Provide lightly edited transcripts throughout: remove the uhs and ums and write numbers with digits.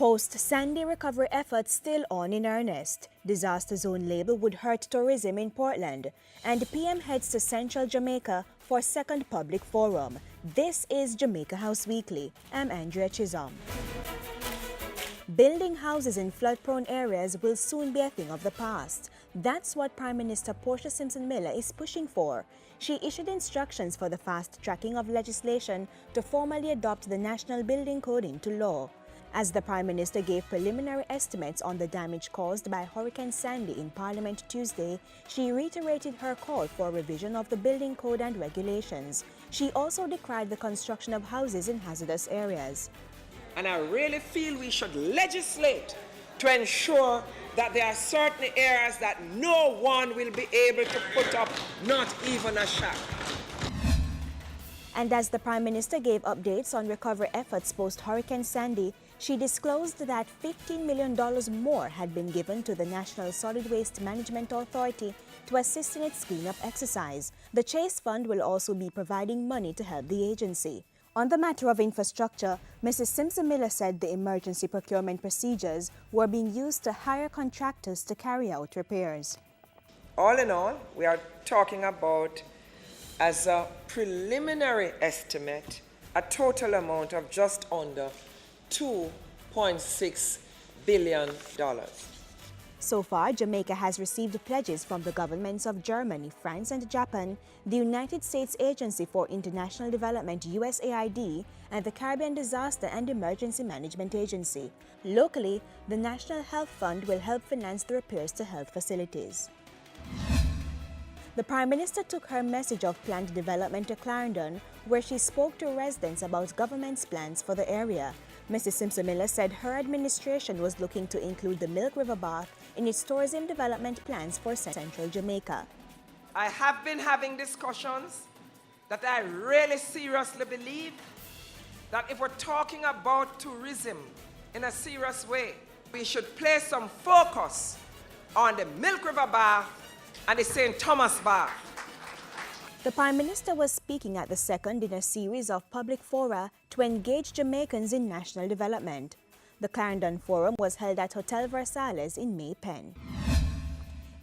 Post-Sandy recovery efforts still on in earnest. Disaster zone label would hurt tourism in Portland. And PM heads to Central Jamaica for second public forum. This is Jamaica House Weekly. I'm Andrea Chisholm. Building houses in flood-prone areas will soon be a thing of the past. That's what Prime Minister Portia Simpson Miller is pushing for. She issued instructions for the fast-tracking of legislation to formally adopt the National Building Code into law. As the Prime Minister gave preliminary estimates on the damage caused by Hurricane Sandy in Parliament Tuesday, she reiterated her call for a revision of the building code and regulations. She also decried the construction of houses in hazardous areas. And I really feel we should legislate to ensure that there are certain areas that no one will be able to put up not even a shack. And as the Prime Minister gave updates on recovery efforts post-Hurricane Sandy, she disclosed that $15 million more had been given to the National Solid Waste Management Authority to assist in its cleanup exercise. The Chase Fund will also be providing money to help the agency. On the matter of infrastructure, Mrs. Simpson Miller said the emergency procurement procedures were being used to hire contractors to carry out repairs. All in all, we are talking about, as a preliminary estimate, a total amount of just under $2.6 billion. So far, Jamaica has received pledges from the governments of Germany, France and Japan, the United States Agency for International Development USAID, and the Caribbean Disaster and Emergency Management Agency. Locally, the National Health Fund will help finance the repairs to health facilities. The Prime Minister took her message of planned development to Clarendon, where she spoke to residents about government's plans for the area. Mrs. Simpson Miller said her administration was looking to include the Milk River Bath in its tourism development plans for Central Jamaica. I have been having discussions that I really seriously believe that if we're talking about tourism in a serious way, we should place some focus on the Milk River Bath and the St. Thomas Bath. The Prime Minister was speaking at the second in a series of public fora to engage Jamaicans in national development. The Clarendon Forum was held at Hotel Versailles in May Pen.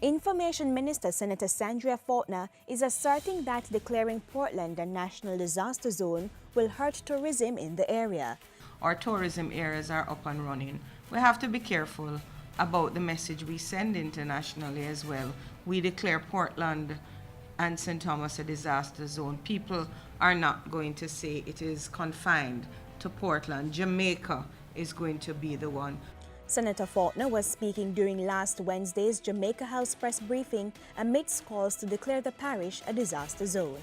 Information Minister Senator Sandria Faulkner is asserting that declaring Portland a national disaster zone will hurt tourism in the area. Our tourism areas are up and running. We have to be careful about the message we send internationally as well. We declare Portland and St. Thomas a disaster zone. People are not going to say it is confined to Portland. Jamaica is going to be the one. Senator Faulkner was speaking during last Wednesday's Jamaica House press briefing amidst calls to declare the parish a disaster zone.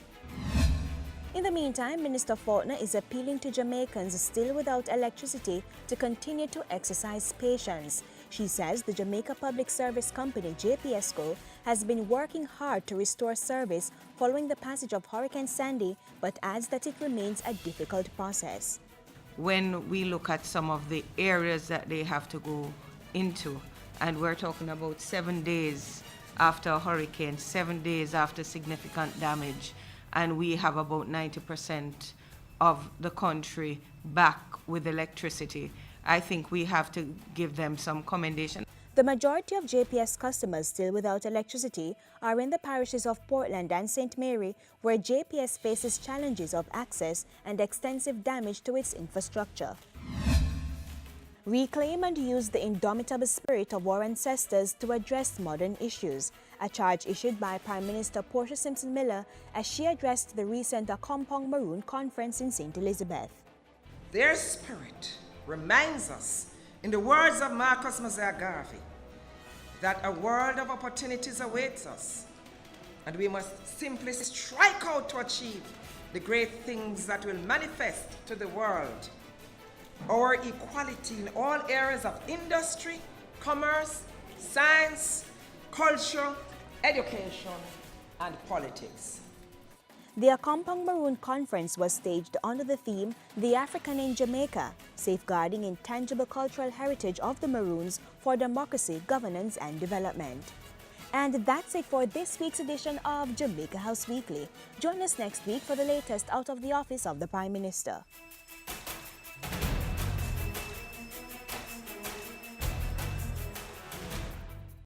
In the meantime, Minister Faulkner is appealing to Jamaicans still without electricity to continue to exercise patience. She says the Jamaica Public Service Company, JPSCO, has been working hard to restore service following the passage of Hurricane Sandy, but adds that it remains a difficult process. When we look at some of the areas that they have to go into, and we're talking about 7 days after a hurricane, 7 days after significant damage, and we have about 90% of the country back with electricity, I think we have to give them some commendation. The majority of JPS customers still without electricity are in the parishes of Portland and St. Mary, where JPS faces challenges of access and extensive damage to its infrastructure. Reclaim and use the indomitable spirit of our ancestors to address modern issues, a charge issued by Prime Minister Portia Simpson Miller as she addressed the recent Accompong Maroon Conference in St. Elizabeth. Their spirit reminds us, in the words of Marcus Mosiah Garvey, that a world of opportunities awaits us, and we must simply strike out to achieve the great things that will manifest to the world. Our equality in all areas of industry, commerce, science, culture, education, and politics. The Accompong Maroon Conference was staged under the theme, The African in Jamaica, Safeguarding Intangible Cultural Heritage of the Maroons for Democracy, Governance and Development. And that's it for this week's edition of Jamaica House Weekly. Join us next week for the latest out of the office of the Prime Minister.